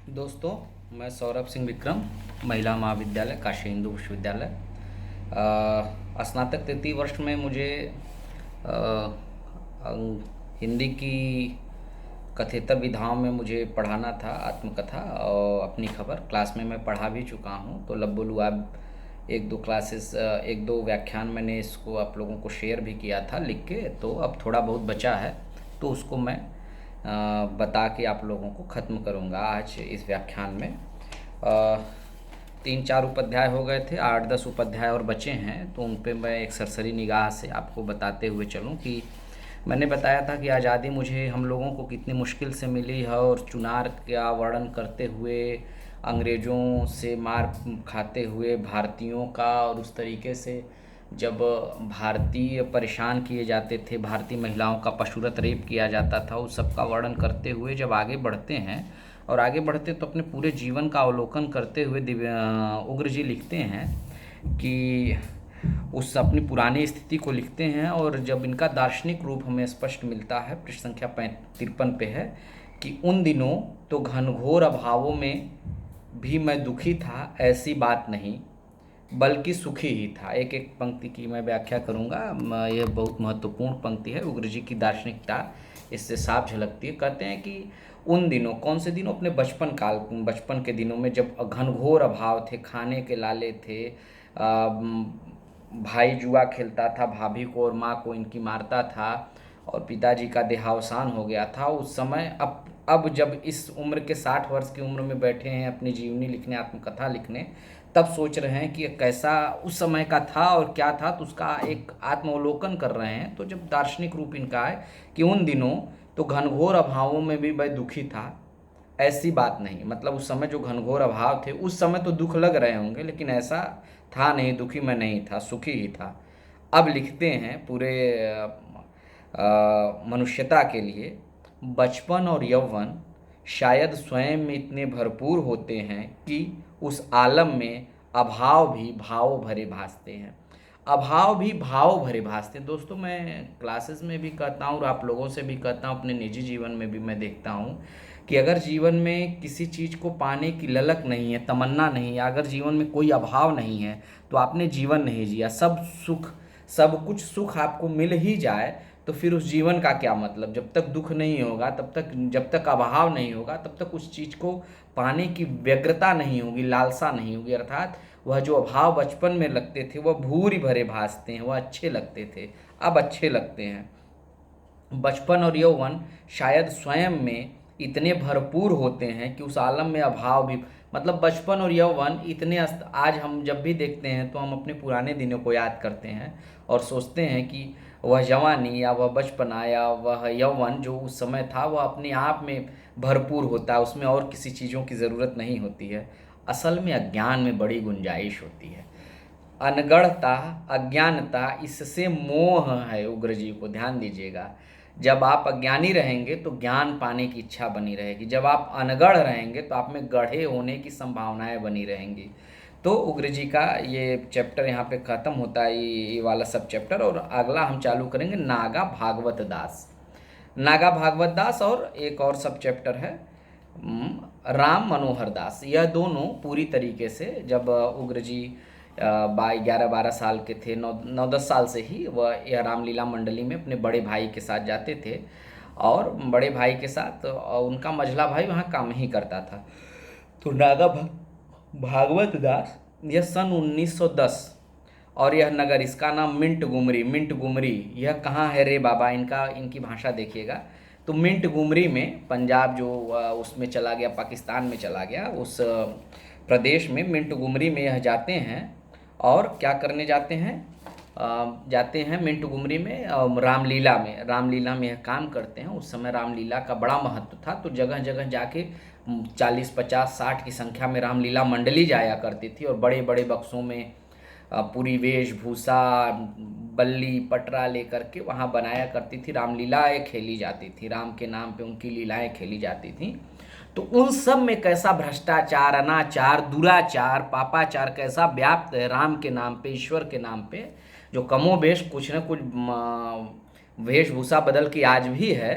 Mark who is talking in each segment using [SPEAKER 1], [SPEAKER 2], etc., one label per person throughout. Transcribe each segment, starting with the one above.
[SPEAKER 1] दोस्तों, मैं सौरभ सिंह विक्रम, महिला महाविद्यालय काशी हिंदू विश्वविद्यालय स्नातक तृतीय वर्ष में मुझे अ, हिंदी की कथेतर विधाओं में मुझे पढ़ाना था आत्मकथा और अपनी खबर। क्लास में मैं पढ़ा भी चुका हूँ, तो लब बोलू आप एक दो क्लासेस एक दो व्याख्यान मैंने इसको आप लोगों को शेयर भी किया था लिख के। तो अब थोड़ा बहुत बचा है, तो उसको मैं बता के आप लोगों को ख़त्म करूँगा आज इस व्याख्यान में। 3-4 उपाध्याय हो गए थे, 8-10 उपाध्याय और बचे हैं, तो उन पे मैं एक सरसरी निगाह से आपको बताते हुए चलूँ कि मैंने बताया था कि आज़ादी मुझे हम लोगों को कितनी मुश्किल से मिली है, और चुनार का वर्णन करते हुए अंग्रेज़ों से मार खाते हुए भारतीयों का, और उस तरीके से जब भारतीय परेशान किए जाते थे, भारतीय महिलाओं का पशुरत रेप किया जाता था, उस सब का वर्णन करते हुए जब आगे बढ़ते हैं, और आगे बढ़ते तो अपने पूरे जीवन का अवलोकन करते हुए उग्र जी लिखते हैं कि उस अपनी पुरानी स्थिति को लिखते हैं। और जब इनका दार्शनिक रूप हमें स्पष्ट मिलता है, पृष्ठ संख्या 53 पे है कि उन दिनों तो घनघोर अभावों में भी मैं दुखी था, ऐसी बात नहीं बल्कि सुखी ही था। एक एक पंक्ति की मैं व्याख्या करूँगा। यह बहुत महत्वपूर्ण पंक्ति है। उग्र जी की दार्शनिकता इससे साफ झलकती है। कहते हैं कि उन दिनों, कौन से दिनों? अपने बचपन के दिनों में, जब घनघोर अभाव थे, खाने के लाले थे, भाई जुआ खेलता था, भाभी को और माँ को इनकी मारता था, और पिताजी का देहावसान हो गया था उस समय। अब जब इस उम्र के 60 वर्ष की उम्र में बैठे हैं अपनी जीवनी लिखने, आत्मकथा लिखने, तब सोच रहे हैं कि कैसा उस समय का था और क्या था, तो उसका एक आत्मावलोकन कर रहे हैं। तो जब दार्शनिक रूप इनका है कि उन दिनों तो घनघोर अभावों में भी मैं दुखी था, ऐसी बात नहीं। मतलब उस समय जो घनघोर अभाव थे, उस समय तो दुख लग रहे होंगे, लेकिन ऐसा था नहीं, दुखी मैं नहीं था, सुखी ही था। अब लिखते हैं पूरे मनुष्यता के लिए, बचपन और यौवन शायद स्वयं में इतने भरपूर होते हैं कि उस आलम में अभाव भी भाव भरे भासते हैं। अभाव भी भाव भरे भासते हैं। दोस्तों, मैं क्लासेस में भी कहता हूँ और आप लोगों से भी कहता हूँ, अपने निजी जीवन में भी मैं देखता हूँ कि अगर जीवन में किसी चीज़ को पाने की ललक नहीं है, तमन्ना नहीं है, अगर जीवन में कोई अभाव नहीं है, तो आपने जीवन नहीं जिया। सब कुछ सुख आपको मिल ही जाए तो फिर उस जीवन का क्या मतलब? जब तक दुख नहीं होगा, तब तक, जब तक अभाव नहीं होगा, तब तक उस चीज़ को पाने की व्यग्रता नहीं होगी, लालसा नहीं होगी। अर्थात वह जो अभाव बचपन में लगते थे, वह भूरी भरे भासते हैं, वह अच्छे लगते थे, अब अच्छे लगते हैं। बचपन और यौवन शायद स्वयं में इतने भरपूर होते हैं कि उस आलम में अभाव भी, मतलब बचपन और यौवन इतने आज हम जब भी देखते हैं तो हम अपने पुराने दिनों को याद करते हैं और सोचते हैं कि वह जवानी या वह बचपना या वह यौवन जो उस समय था, वह अपने आप में भरपूर होता है, उसमें और किसी चीज़ों की ज़रूरत नहीं होती है। असल में अज्ञान में बड़ी गुंजाइश होती है। अनगढ़ता, अज्ञानता, इससे मोह है। उग्र जी को ध्यान दीजिएगा, जब आप अज्ञानी रहेंगे तो ज्ञान पाने की इच्छा बनी रहेगी, जब आप अनगढ़ रहेंगे तो आप में गढ़े होने की संभावनाएं बनी रहेंगी। तो उग्र जी का ये चैप्टर यहाँ पे ख़त्म होता है, ये वाला सब चैप्टर। और अगला हम चालू करेंगे नागा भागवत दास। नागा भागवत दास और एक और सब चैप्टर है राम मनोहर दास। यह दोनों पूरी तरीके से, जब उग्र जी 11-12 साल के थे, 9-10 साल से ही वह यह रामलीला मंडली में अपने बड़े भाई के साथ जाते थे, और बड़े भाई के साथ उनका मझला भाई वहाँ काम ही करता था। तो भागवत दास, यह सन 1910, और यह नगर, इसका नाम मिंट गुमरी। यह कहाँ है रे बाबा? इनकी भाषा देखिएगा। तो मिंट गुमरी में, पंजाब जो उसमें चला गया, पाकिस्तान में चला गया, उस प्रदेश में मिंट गुमरी में यह जाते हैं। और क्या करने जाते हैं? जाते हैं मिंट गुमरी में रामलीला में यह काम करते हैं। उस समय रामलीला का बड़ा महत्व था, तो जगह जगह जाके 40, 50, 60 की संख्या में रामलीला मंडली जाया करती थी, और बड़े बड़े बक्सों में पूरी वेशभूषा, बल्ली पटरा लेकर के वहाँ बनाया करती थी। रामलीलाएँ खेली जाती थी, राम के नाम पे उनकी लीलाएँ खेली जाती थीं। तो उन सब में कैसा भ्रष्टाचार, अनाचार, दुराचार, पापाचार कैसा व्याप्त है राम के नाम पे, ईश्वर के नाम पे, जो कमोबेश कुछ न कुछ वेशभूषा बदल के आज भी है।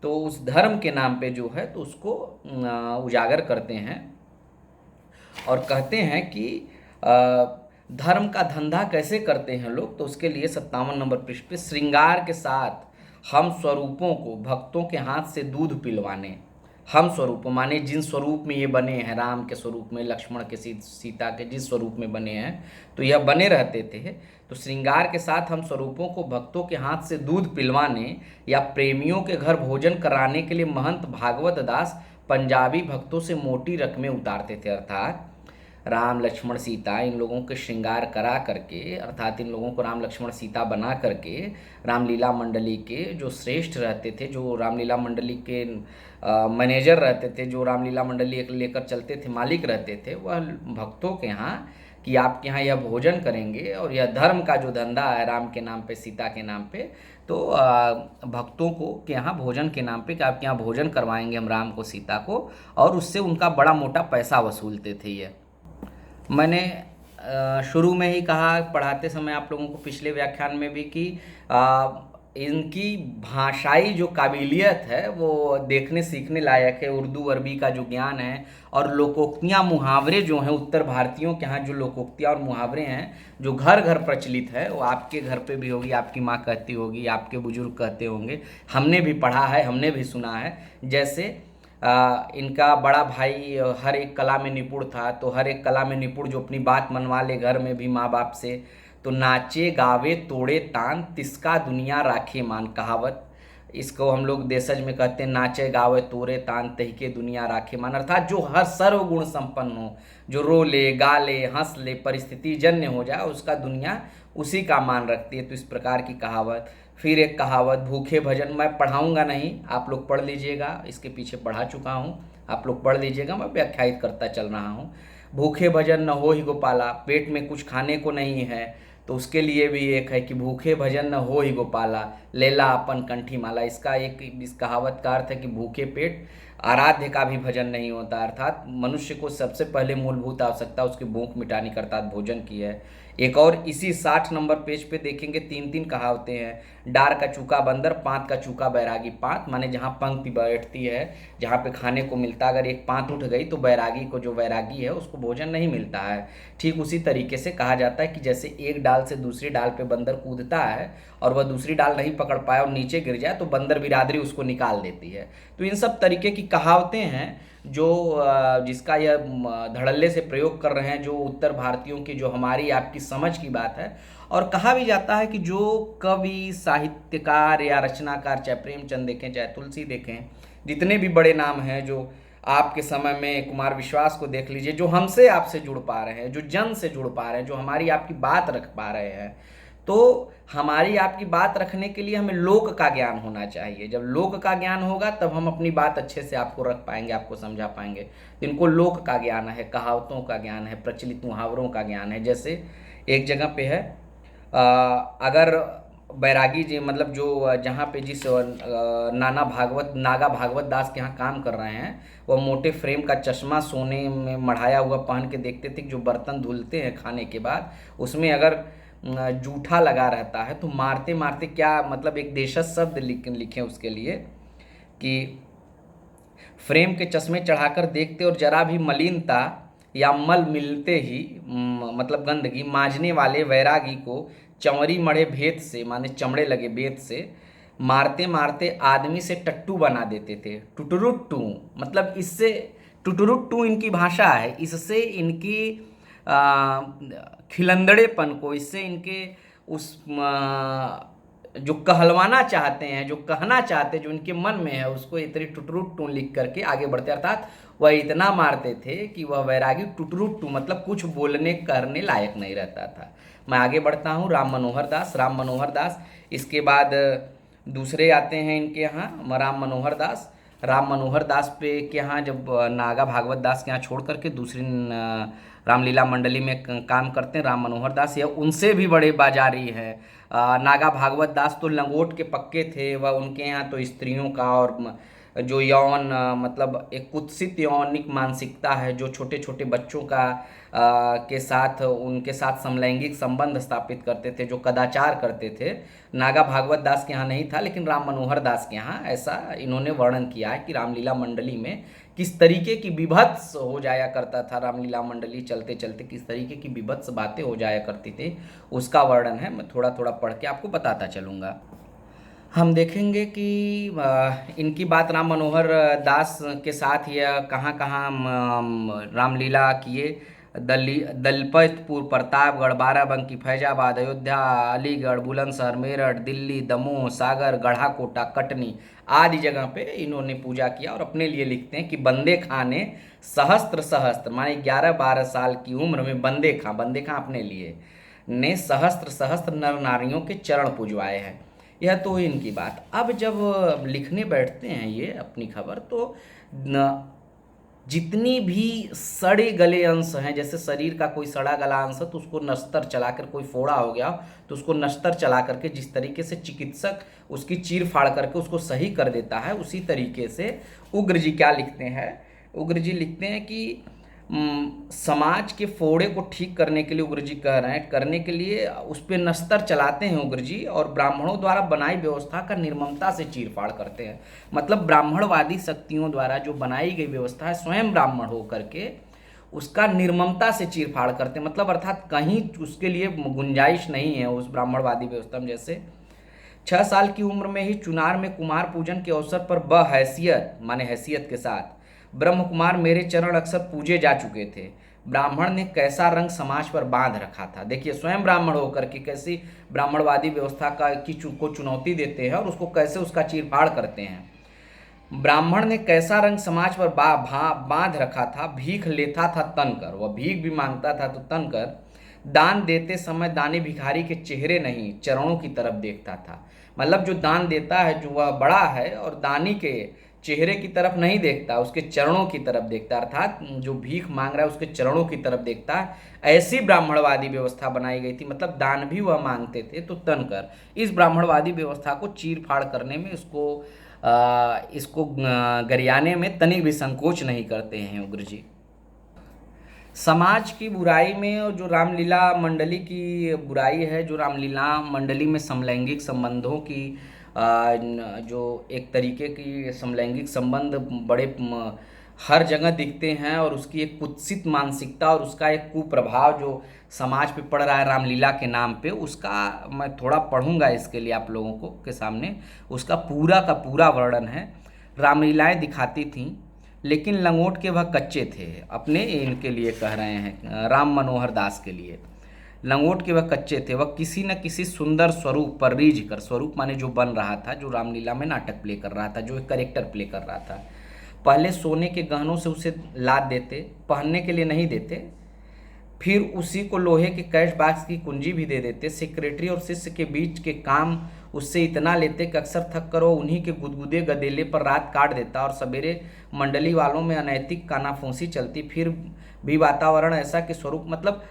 [SPEAKER 1] तो उस धर्म के नाम पे जो है तो उसको उजागर करते हैं और कहते हैं कि धर्म का धंधा कैसे करते हैं लोग। तो उसके लिए 57 नंबर पृष्ठ पे, श्रृंगार के साथ हम स्वरूपों को भक्तों के हाथ से दूध पिलवाने। हम स्वरूप माने जिन स्वरूप में ये बने हैं, राम के स्वरूप में, लक्ष्मण के, सीता के जिस स्वरूप में बने हैं, तो यह बने रहते थे। तो श्रृंगार के साथ हम स्वरूपों को भक्तों के हाथ से दूध पिलवाने या प्रेमियों के घर भोजन कराने के लिए महंत भागवत दास पंजाबी भक्तों से मोटी रकमें उतारते थे। अर्थात राम लक्ष्मण सीता इन लोगों के श्रृंगार करा करके, अर्थात इन लोगों को राम लक्ष्मण सीता बना करके रामलीला मंडली के जो श्रेष्ठ रहते थे, जो रामलीला मंडली के मैनेजर रहते थे, जो रामलीला मंडली लेकर चलते थे, मालिक रहते थे, वह भक्तों के यहाँ कि आपके यहाँ यह भोजन करेंगे और यह धर्म का जो धंधा है राम के नाम पे, सीता के नाम पे, तो भक्तों को के यहाँ भोजन के नाम पे कि आपके यहाँ भोजन करवाएंगे हम राम को, सीता को, और उससे उनका बड़ा मोटा पैसा वसूलते थे। ये मैंने शुरू में ही कहा पढ़ाते समय आप लोगों को पिछले व्याख्यान में भी कि इनकी भाषाई जो काबिलियत है वो देखने सीखने लायक है। उर्दू अरबी का जो ज्ञान है और लोकोक्तियाँ मुहावरे जो हैं, उत्तर भारतीयों के यहाँ जो लोकोक्तियाँ और मुहावरे हैं जो घर घर प्रचलित है, वो आपके घर पे भी होगी, आपकी माँ कहती होगी, आपके बुजुर्ग कहते होंगे, हमने भी पढ़ा है, हमने भी सुना है। जैसे इनका बड़ा भाई हर एक कला में निपुण था, तो हर एक कला में निपुण जो अपनी बात मनवा ले घर में भी माँ बाप से, तो नाचे गावे तोड़े तान तिसका दुनिया राखे मान, कहावत इसको हम लोग देशज में कहते हैं, नाचे गावे तोड़े तान तही के दुनिया राखे मान। अर्थात जो हर सर्वगुण संपन्न हो, जो रो ले, गा ले, हंस ले, परिस्थिति जन्य हो जाए, उसका दुनिया उसी का मान रखती है। तो इस प्रकार की कहावत। फिर एक कहावत भूखे भजन, मैं पढ़ाऊंगा नहीं, आप लोग पढ़ लीजिएगा, इसके पीछे पढ़ा चुका हूँ, आप लोग पढ़ लीजिएगा, मैं व्याख्यायित करता चल रहा हूँ। भूखे भजन न हो ही गोपाला, पेट में कुछ खाने को नहीं है, तो उसके लिए भी एक है कि भूखे भजन न हो ही गोपाला, लेला अपन कंठी माला। इसका एक इस कहावत का अर्थ है कि भूखे पेट आराध्य का भी भजन नहीं होता। अर्थात मनुष्य को सबसे पहले मूलभूत आवश्यकता उसकी भूख मिटाने का अर्थात भोजन की है। एक और इसी 60 नंबर पेज पे देखेंगे, 3 कहावतें हैं। डार का चूका बंदर, पांत का चूका बैरागी। पांत माने जहाँ पंक्ति बैठती है, जहाँ पे खाने को मिलता, अगर एक पांत उठ गई तो बैरागी को, जो बैरागी है उसको भोजन नहीं मिलता है। ठीक उसी तरीके से कहा जाता है कि जैसे एक डाल से दूसरी डाल पे बंदर कूदता है और वह दूसरी डाल नहीं पकड़ पाया और नीचे गिर जाए तो बंदर बिरादरी उसको निकाल देती है। तो इन सब तरीके की कहावतें हैं जो जिसका यह धड़ल्ले से प्रयोग कर रहे हैं, जो उत्तर भारतीयों की, जो हमारी आपकी समझ की बात है। और कहा भी जाता है कि जो कवि, साहित्यकार या रचनाकार, चाहे प्रेमचंद देखें, चाहे तुलसी देखें, जितने भी बड़े नाम हैं, जो आपके समय में कुमार विश्वास को देख लीजिए, जो हमसे आपसे जुड़ पा रहे हैं, जो जन से जुड़ पा रहे हैं, जो हमारी आपकी बात रख पा रहे हैं, तो हमारी आपकी बात रखने के लिए हमें लोक का ज्ञान होना चाहिए। जब लोक का ज्ञान होगा तब हम अपनी बात अच्छे से आपको रख पाएंगे, आपको समझा पाएंगे। इनको लोक का ज्ञान है, कहावतों का ज्ञान है, प्रचलित मुहावरों का ज्ञान है। जैसे एक जगह पे है, अगर बैरागी जी, मतलब जो जहाँ पे जिस नागा भागवत दास के यहाँ काम कर रहे हैं, वह मोटे फ्रेम का चश्मा सोने में मढ़ाया हुआ पहन के देखते थे कि जो बर्तन धुलते हैं खाने के बाद, उसमें अगर जूठा लगा रहता है तो मारते मारते, क्या मतलब एक देशज शब्द लिखे उसके लिए कि फ्रेम के चश्मे चढ़ाकर देखते और जरा भी मलिनता या मल मिलते ही, मतलब गंदगी, मांझने वाले वैरागी को चंवरी मड़े भेद से, माने चमड़े लगे बेत से मारते मारते आदमी से टट्टू बना देते थे। टुटुरुट्टू मतलब इससे, टुटुरुट्टू इनकी भाषा है, इससे इनकी खिलंदड़ेपन को, इससे इनके उस जो कहलवाना चाहते हैं, जो कहना चाहते, जो इनके मन में है, उसको इतनी टुटुरुट्टू लिख करके आगे बढ़ते। अर्थात वह इतना मारते थे कि वह वैरागी टुटुरुट्टू मतलब कुछ बोलने करने लायक नहीं रहता था। मैं आगे बढ़ता हूँ। राम मनोहर दास, इसके बाद दूसरे आते हैं इनके यहाँ राम मनोहर दास पे के यहाँ, जब नागा भागवत दास के यहाँ छोड़ करके दूसरी रामलीला मंडली में काम करते हैं राम मनोहर दास, यह उनसे भी बड़े बाजारी हैं। नागा भागवत दास तो लंगोट के पक्के थे, वह उनके यहाँ तो स्त्रियों का और जो यौन मतलब एक कुत्सित यौनिक मानसिकता है, जो छोटे छोटे बच्चों का के साथ उनके साथ समलैंगिक संबंध स्थापित करते थे, जो कदाचार करते थे। नागा भागवत दास के यहाँ नहीं था, लेकिन राम मनोहर दास के यहाँ ऐसा इन्होंने वर्णन किया है कि रामलीला मंडली में किस तरीके की विभत्स हो जाया करता था। रामलीला मंडली चलते चलते किस तरीके की विभत्स बातें हो जाया करती थी, उसका वर्णन है। मैं थोड़ा थोड़ा पढ़ के आपको बताता चलूँगा। हम देखेंगे कि इनकी बात राम मनोहर दास के साथ यह कहाँ कहाँ रामलीला किए। दलपतपुर, प्रतापगढ़, बाराबंकी, फैजाबाद, अयोध्या, अलीगढ़, बुलंदशहर, मेरठ, दिल्ली, दमोह, सागर, गढ़ाकोटा, कटनी आदि जगह पे इन्होंने पूजा किया। और अपने लिए लिखते हैं कि बंदे खां ने सहस्त्र सहस्त्र माने 11-12 साल की उम्र में बंदे खां अपने लिए ने सहस्त्र सहस्त्र नर नारियों के चरण पुजवाए हैं। यह तो इनकी बात। अब जब लिखने बैठते हैं ये अपनी खबर, तो जितनी भी सड़े गले अंश हैं, जैसे शरीर का कोई सड़ा गला अंश है तो उसको नश्तर चलाकर, कोई फोड़ा हो गया तो उसको नश्तर चला करके जिस तरीके से चिकित्सक उसकी चीर फाड़ करके उसको सही कर देता है, उसी तरीके से उग्र जी क्या लिखते हैं। उग्र जी लिखते हैं कि समाज के फोड़े को ठीक करने के लिए उग्र जी कह रहे हैं, करने के लिए उस पर नस्तर चलाते हैं उग्र जी, और ब्राह्मणों द्वारा बनाई व्यवस्था का निर्ममता से चीरफाड़ करते हैं। मतलब ब्राह्मणवादी शक्तियों द्वारा जो बनाई गई व्यवस्था है, स्वयं ब्राह्मण होकर के उसका निर्ममता से चीरफाड़ करते हैं। मतलब अर्थात कहीं उसके लिए गुंजाइश नहीं है उस ब्राह्मणवादी व्यवस्था में। जैसे 6 साल की उम्र में ही चुनार में कुमार पूजन के अवसर पर बहैसियत माने हैसियत के साथ ब्रह्म कुमार मेरे चरण अक्सर पूजे जा चुके थे। ब्राह्मण ने कैसा रंग समाज पर बांध रखा था। देखिए, स्वयं ब्राह्मण होकर के कैसी ब्राह्मणवादी व्यवस्था को चुनौती देते हैं और उसको कैसे उसका चीरफाड़ करते हैं। ब्राह्मण ने कैसा रंग समाज पर बांध रखा था। भीख लेता था तनकर, वह भीख भी मांगता था तो तनकर। दान देते समय दानी भिखारी के चेहरे नहीं चरणों की तरफ देखता था। मतलब जो दान देता है, जो वह बड़ा है, और दानी के चेहरे की तरफ नहीं देखता, उसके चरणों की तरफ देखता, अर्थात जो भीख मांग रहा है उसके चरणों की तरफ देखता है। ऐसी ब्राह्मणवादी व्यवस्था बनाई गई थी। मतलब दान भी वह मांगते थे तो तनकर। इस ब्राह्मणवादी व्यवस्था को चीर फाड़ करने में इसको गरियाने में तनिक भी संकोच नहीं करते हैं उग्र जी। समाज की बुराई में जो रामलीला मंडली की बुराई है, जो रामलीला मंडली में समलैंगिक संबंधों की जो एक तरीके की समलैंगिक संबंध बड़े हर जगह दिखते हैं, और उसकी एक कुत्सित मानसिकता और उसका एक कुप्रभाव जो समाज पे पड़ रहा है रामलीला के नाम पे, उसका मैं थोड़ा पढ़ूंगा इसके लिए आप लोगों को के सामने। उसका पूरा का पूरा वर्णन है। रामलीलाएं दिखाती थीं, लेकिन लंगोट के वह कच्चे थे। अपने इनके लिए कह रहे हैं, राम मनोहर दास के लिए। लंगोट के वह कच्चे थे। वह किसी न किसी सुंदर स्वरूप पर रीझ कर, स्वरूप माने जो बन रहा था, जो रामलीला में नाटक प्ले कर रहा था, जो एक करेक्टर प्ले कर रहा था, पहले सोने के गहनों से उसे लाद देते, पहनने के लिए नहीं देते, फिर उसी को लोहे के कैश बॉक्स की कुंजी भी दे देते। सेक्रेटरी और शिष्य के बीच के काम उससे इतना लेते कि अक्सर थक कर वो उन्हीं के गुदगुदे गदेले पर रात काट देता, और सवेरे मंडली वालों में अनैतिक कानाफूसी चलती। फिर भी वातावरण ऐसा कि स्वरूप मतलब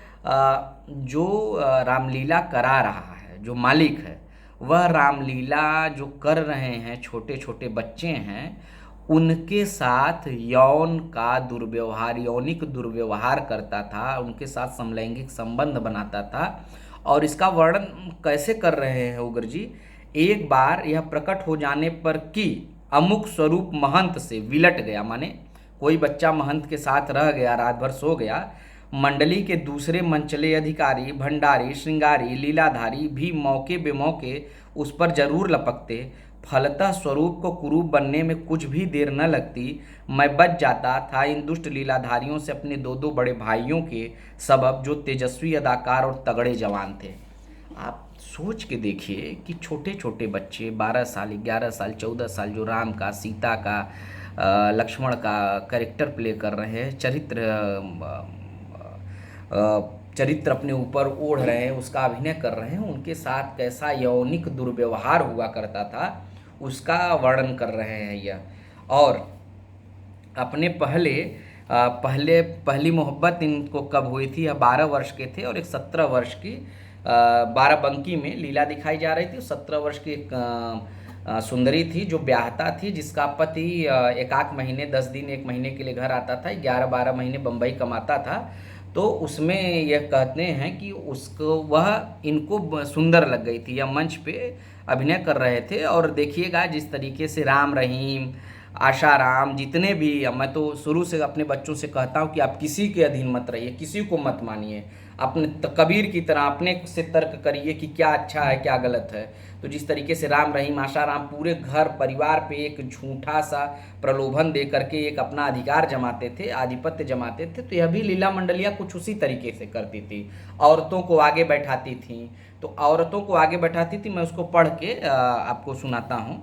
[SPEAKER 1] जो रामलीला करा रहा है, जो मालिक है, वह रामलीला जो कर रहे हैं छोटे छोटे बच्चे हैं, उनके साथ यौन का दुर्व्यवहार, यौनिक दुर्व्यवहार करता था, उनके साथ समलैंगिक संबंध बनाता था। और इसका वर्णन कैसे कर रहे हैं उग्र जी। एक बार यह प्रकट हो जाने पर कि अमुक स्वरूप महंत से विलट गया, माने कोई बच्चा महंत के साथ रह गया, रात भर सो गया। मंडली के दूसरे मंचले अधिकारी, भंडारी, श्रृंगारी, लीलाधारी भी मौके बेमौके उस पर जरूर लपकते। फलतः स्वरूप को कुरूप बनने में कुछ भी देर न लगती। मैं बच जाता था इन दुष्ट लीलाधारियों से अपने दो बड़े भाइयों के सबब, जो तेजस्वी अदाकार और तगड़े जवान थे। आप सोच के देखिए कि छोटे छोटे बच्चे 12 साल, 11 साल, 14 साल, जो राम का, सीता का, लक्ष्मण का कैरेक्टर प्ले कर रहे हैं, चरित्र अपने ऊपर ओढ़ रहे हैं, उसका अभिनय कर रहे हैं, उनके साथ कैसा यौनिक दुर्व्यवहार हुआ करता था उसका वर्णन कर रहे हैं यह। और अपने पहली मोहब्बत इनको कब हुई थी, यह 12 वर्ष के थे, और एक 17 वर्ष की बाराबंकी में लीला दिखाई जा रही थी। 17 वर्ष की एक सुंदरी थी जो ब्याहता थी, जिसका पति एक आध महीने 10 दिन 1 महीने के लिए घर आता था, 11-12 महीने बम्बई कमाता था। तो उसमें यह कहते हैं कि उसको वह इनको सुंदर लग गई थी। यह मंच पे अभिनय कर रहे थे और देखिएगा जिस तरीके से राम रहीम, आशाराम, जितने भी, मैं तो शुरू से अपने बच्चों से कहता हूँ कि आप किसी के अधीन मत रहिए, किसी को मत मानिए, अपने कबीर की तरह अपने से तर्क करिए कि क्या अच्छा है क्या गलत है। तो जिस तरीके से राम रहीम आशाराम पूरे घर परिवार पे एक झूठा सा प्रलोभन दे करके एक अपना अधिकार जमाते थे, आधिपत्य जमाते थे, तो यह भी लीला मंडलिया कुछ उसी तरीके से करती थी, औरतों को आगे बैठाती थी। तो औरतों को आगे बैठाती थी, मैं उसको पढ़ के आपको सुनाता हूँ।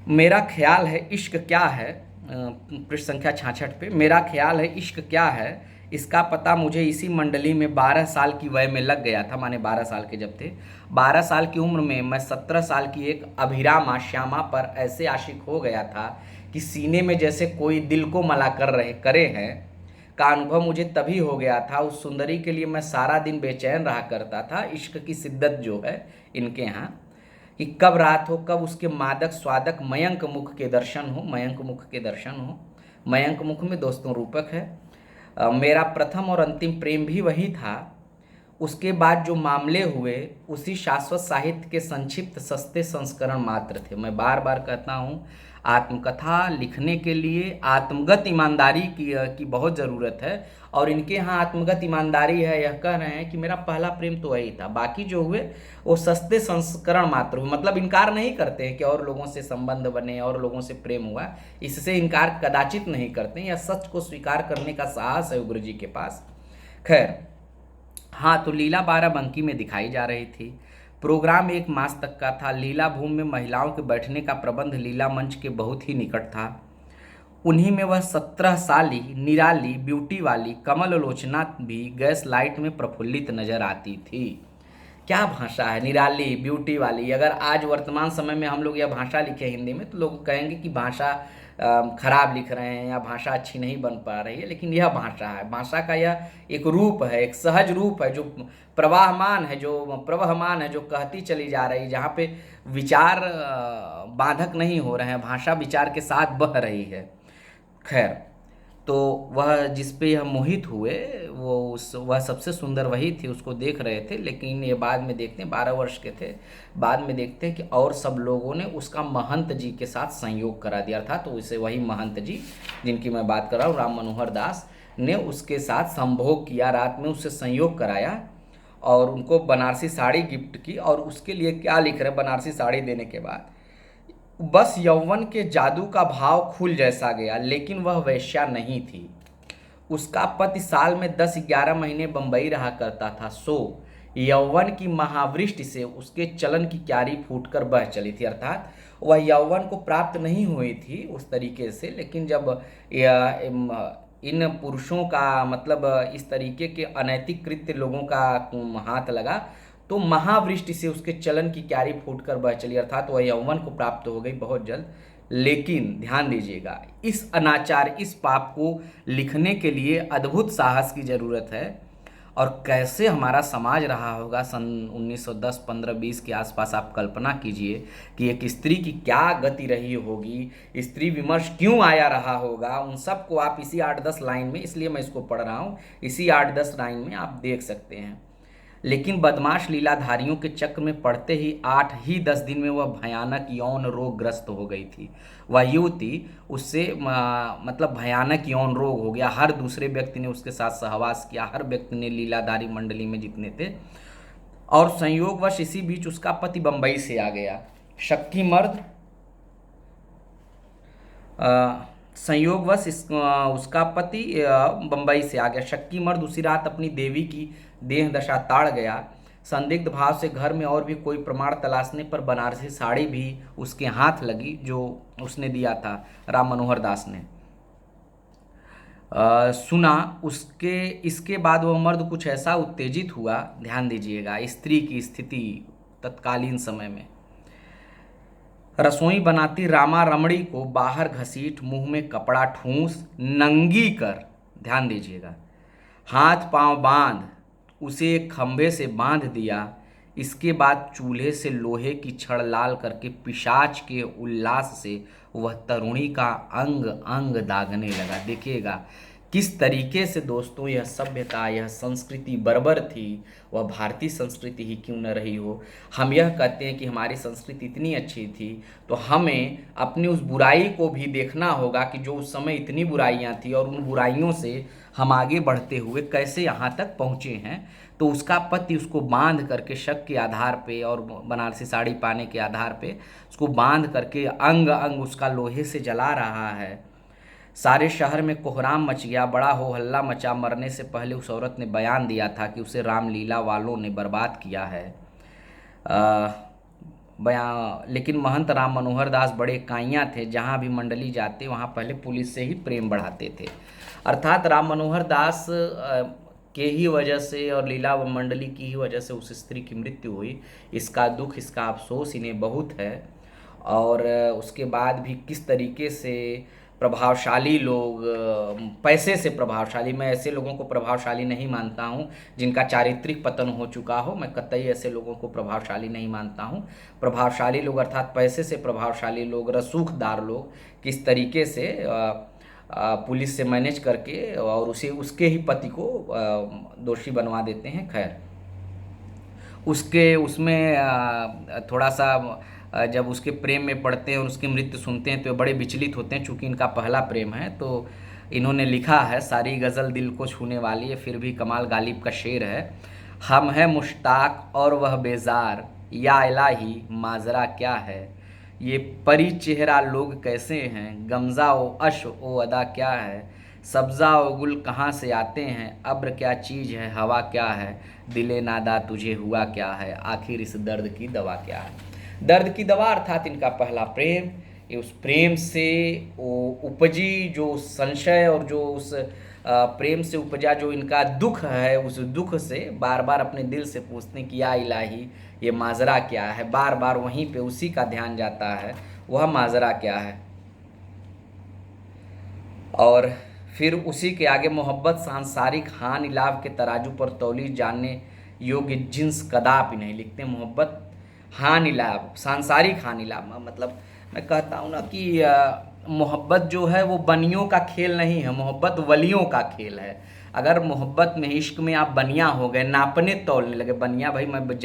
[SPEAKER 1] मेरा ख्याल है इश्क क्या है, पृष्ठ संख्या 66 पे, मेरा ख्याल है इश्क क्या है, इसका पता मुझे इसी मंडली में 12 साल की वय में लग गया था। माने 12 साल के जब थे, 12 साल की उम्र में मैं 17 साल की एक अभिरामा श्यामा पर ऐसे आशिक हो गया था कि सीने में जैसे कोई दिल को मला करे हैं का अनुभव मुझे तभी हो गया था। उस सुंदरी के लिए मैं सारा दिन बेचैन रहा करता था। इश्क की शिद्दत जो है इनके यहाँ, कि कब रात हो, कब उसके मादक स्वादक मयंक मुख के दर्शन हो, मयंक मुख के दर्शन हो। मयंक मुख में दोस्तों रूपक है। मेरा प्रथम और अंतिम प्रेम भी वही था। उसके बाद जो मामले हुए उसी शाश्वत साहित्य के संक्षिप्त सस्ते संस्करण मात्र थे। मैं बार बार कहता हूँ, आत्मकथा लिखने के लिए आत्मगत ईमानदारी की बहुत ज़रूरत है, और इनके यहाँ आत्मगत ईमानदारी है। यह कह रहे हैं कि मेरा पहला प्रेम तो वही था, बाकी जो हुए वो सस्ते संस्करण मात्र हुए। मतलब इनकार नहीं करते हैं कि और लोगों से संबंध बने और लोगों से प्रेम हुआ, इससे इनकार कदाचित नहीं करते। यह सच को स्वीकार करने का साहस है गुरु जी के पास। खैर, हाँ, तो लीला बाराबंकी में दिखाई जा रही थी। प्रोग्राम 1 मास तक का था। लीला भूमि में महिलाओं के बैठने का प्रबंध लीला मंच के बहुत ही निकट था। उन्हीं में वह 17 साली निराली ब्यूटी वाली कमल लोचना भी गैस लाइट में प्रफुल्लित नजर आती थी। क्या भाषा है, निराली ब्यूटी वाली। अगर आज वर्तमान समय में हम लोग यह भाषा लिखे हिंदी में तो लोग कहेंगे कि भाषा खराब लिख रहे हैं या भाषा अच्छी नहीं बन पा रही है, लेकिन यह भाषा है। भाषा का यह एक रूप है, एक सहज रूप है जो प्रवाहमान है, जो कहती चली जा रही, जहाँ पे विचार बाधक नहीं हो रहे हैं, भाषा विचार के साथ बह रही है। खैर, तो वह जिस पे यह मोहित हुए वह सबसे सुंदर वही थी, उसको देख रहे थे। लेकिन ये बाद में देखते हैं, 12 वर्ष के थे, बाद में देखते हैं कि और सब लोगों ने उसका महंत जी के साथ संयोग करा दिया था। तो उसे वही महंत जी जिनकी मैं बात कर रहा हूँ, राम मनोहर दास ने उसके साथ संभोग किया, रात में उससे संयोग कराया और उनको बनारसी साड़ी गिफ्ट की। और उसके लिए क्या लिख रहे, बनारसी साड़ी देने के बाद, बस यौवन के जादू का भाव खुल जैसा गया, लेकिन वह वैश्या नहीं थी। उसका पति साल में 10-11 महीने बंबई रहा करता था, सो यौवन की महावृष्टि से उसके चलन की क्यारी फूटकर बह चली थी। अर्थात वह यौवन को प्राप्त नहीं हुई थी उस तरीके से, लेकिन जब इन पुरुषों का मतलब इस तरीके के अनैतिक कृत्य लोगों का हाथ लगा तो महावृष्टि से उसके चलन की क्यारी फूटकर बह चली। अर्थात वह यौवन को प्राप्त हो गई बहुत जल्द। लेकिन ध्यान दीजिएगा, इस अनाचार, इस पाप को लिखने के लिए अद्भुत साहस की जरूरत है। और कैसे हमारा समाज रहा होगा सन 1910, 15, 20 के आसपास, आप कल्पना कीजिए कि एक स्त्री की क्या गति रही होगी, स्त्री विमर्श क्यों आया रहा होगा, उन सब को आप इसी 8-10 लाइन में, इसलिए मैं इसको पढ़ रहा हूँ, इसी 8-10 लाइन में आप देख सकते हैं। लेकिन बदमाश लीलाधारियों के चक्र में पड़ते ही 8 ही 10 दिन में वह भयानक यौन रोग ग्रस्त हो गई थी। वह युवती उससे मतलब भयानक यौन रोग हो गया। हर दूसरे व्यक्ति ने उसके साथ सहवास किया, हर व्यक्ति ने लीलाधारी मंडली में जितने थे। और संयोगवश इसी बीच उसका पति बंबई से आ गया। शक्की मर्द संयोगवश उसका पति बंबई से आ गया। शक्की मर्द उसी रात अपनी देवी की देह दशा ताड़ गया। संदिग्ध भाव से घर में और भी कोई प्रमाण तलाशने पर बनारसी साड़ी भी उसके हाथ लगी जो उसने दिया था, राम मनोहर दास ने। सुना उसके इसके बाद वह मर्द कुछ ऐसा उत्तेजित हुआ, ध्यान दीजिएगा स्त्री की स्थिति तत्कालीन समय में। रसोई बनाती रामा रमणी को बाहर घसीट मुंह में कपड़ा ठूंस नंगी कर, ध्यान दीजिएगा, हाथ पांव बांध उसे एक खंभे से बांध दिया। इसके बाद चूल्हे से लोहे की छड़ लाल करके पिशाच के उल्लास से वह तरुणी का अंग अंग दागने लगा। देखिएगा किस तरीके से दोस्तों यह सभ्यता, यह संस्कृति बर्बर थी, वह भारतीय संस्कृति ही क्यों न रही हो। हम यह कहते हैं कि हमारी संस्कृति इतनी अच्छी थी, तो हमें अपनी उस बुराई को भी देखना होगा कि जो उस समय इतनी बुराइयां थी और उन बुराइयों से हम आगे बढ़ते हुए कैसे यहाँ तक पहुँचे हैं। तो उसका पति उसको बांध करके शक के आधार पे और बनारसी साड़ी पाने के आधार पे उसको बांध करके अंग अंग उसका लोहे से जला रहा है। सारे शहर में कोहराम मच गया, बड़ा हो हल्ला मचा। मरने से पहले उस औरत ने बयान दिया था कि उसे रामलीला वालों ने बर्बाद किया है। बयान लेकिन महंत राम मनोहर दास बड़े काइयाँ थे, जहाँ भी मंडली जाते वहाँ पहले पुलिस से ही प्रेम बढ़ाते थे। अर्थात राम मनोहर दास के ही वजह से और लीला मंडली की ही वजह से उस स्त्री की मृत्यु हुई। इसका दुख, इसका अफसोस इन्हें बहुत है। और उसके बाद भी किस तरीके से प्रभावशाली लोग, पैसे से प्रभावशाली, मैं ऐसे लोगों को प्रभावशाली नहीं मानता हूं जिनका चारित्रिक पतन हो चुका हो, मैं कतई ऐसे लोगों को प्रभावशाली नहीं मानता हूं। प्रभावशाली लोग अर्थात पैसे से प्रभावशाली लोग, रसूखदार लोग किस तरीके से पुलिस से मैनेज करके और उसके ही पति को दोषी बनवा देते हैं। खैर उसमें थोड़ा सा जब उसके प्रेम में पड़ते हैं और उसकी मृत्यु सुनते हैं तो बड़े विचलित होते हैं, चूँकि इनका पहला प्रेम है। तो इन्होंने लिखा है, सारी गज़ल दिल को छूने वाली है, फिर भी कमाल गालिब का शेर है। हम हैं मुश्ताक और वह बेजार, या इलाही माजरा क्या है। ये परी चेहरा लोग कैसे हैं, गमज़ा ओ अश ओ अदा क्या है। सब्ज़ा ओ गुल कहाँ से आते हैं, अब्र क्या चीज़ है, हवा क्या है। दिले नादा तुझे हुआ क्या है, आखिर इस दर्द की दवा क्या है। दर्द की दवा अर्थात इनका पहला प्रेम, ये उस प्रेम से उपजी जो संशय और जो उस प्रेम से उपजा जो इनका दुख है, उस दुख से बार बार अपने दिल से पूछते हैं कि या इलाही ये माजरा क्या है। बार बार वहीं पे उसी का ध्यान जाता है, वह माजरा क्या है। और फिर उसी के आगे मोहब्बत सांसारिक हान इलाव के तराजू पर तौली जानने योग्य जिन्स कदापि नहीं। लिखते हैं मोहब्बत हान इलाव, सांसारिक हान इलाव, मतलब मैं कहता हूँ ना कि मोहब्बत जो है वो बनियों का खेल नहीं है, मोहब्बत वलियों का खेल है। अगर मोहब्बत में, इश्क में आप बनिया हो गए, नापने तौलने लगे, बनिया भाई मैं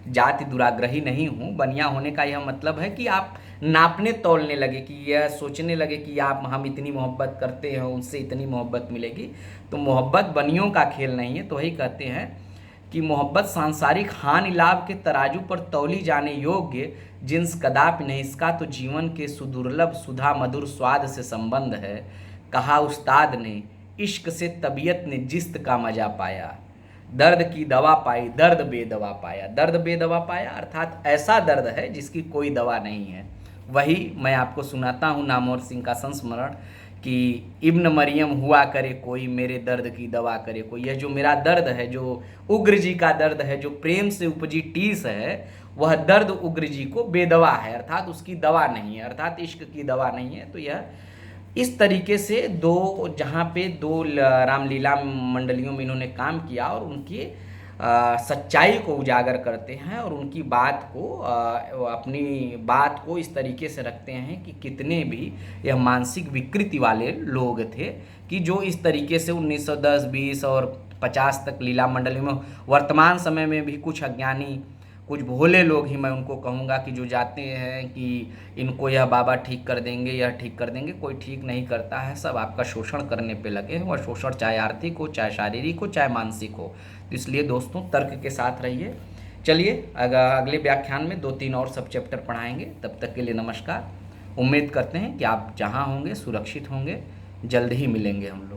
[SPEAKER 1] जाति दुराग्रही नहीं हूँ, बनिया होने का यह मतलब है कि आप नापने तौलने लगे, कि यह सोचने लगे कि हम इतनी मोहब्बत करते हैं, उनसे इतनी मोहब्बत मिलेगी। तो मोहब्बत बनियों का खेल नहीं है। तो वही कहते हैं कि मोहब्बत सांसारिक हान इलाव के तराजू पर तौली जाने योग्य जिन्स कदापि नहीं। इसका तो जीवन के सुदुर्लभ सुधा मधुर स्वाद से संबंध है। कहा उस्ताद ने, इश्क से तबीयत ने जिस्त का मजा पाया। दर्द की दवा पाई, दर्द बेदवा पाया। दर्द बेदवा पाया अर्थात ऐसा दर्द है जिसकी कोई दवा नहीं है। वही मैं आपको सुनाता हूँ नामवर सिंह का संस्मरण कि इब्न मरियम हुआ करे कोई, मेरे दर्द की दवा करे कोई। यह जो मेरा दर्द है, जो उग्र जी का दर्द है, जो प्रेम से उपजी टीस है, वह दर्द उग्र जी को बेदवा है, अर्थात उसकी दवा नहीं है, अर्थात इश्क की दवा नहीं है। तो यह इस तरीके से जहाँ पे दो रामलीला मंडलियों में इन्होंने काम किया और उनकी सच्चाई को उजागर करते हैं और उनकी बात को, अपनी बात को इस तरीके से रखते हैं कि कितने भी यह मानसिक विकृति वाले लोग थे कि जो इस तरीके से 1910, 20 और 50 तक लीला मंडली में, वर्तमान समय में भी कुछ अज्ञानी, कुछ भोले लोग ही मैं उनको कहूँगा कि जो जाते हैं कि इनको यह बाबा ठीक कर देंगे, यह ठीक कर देंगे। कोई ठीक नहीं करता है, सब आपका शोषण करने पे लगे हैं, और शोषण चाहे आर्थिक हो, चाहे शारीरिक हो, चाहे मानसिक हो। तो इसलिए दोस्तों तर्क के साथ रहिए। चलिए अगले व्याख्यान में 2-3 और सब चैप्टर पढ़ाएंगे। तब तक के लिए नमस्कार। उम्मीद करते हैं कि आप जहाँ होंगे सुरक्षित होंगे। जल्द ही मिलेंगे हम लोग।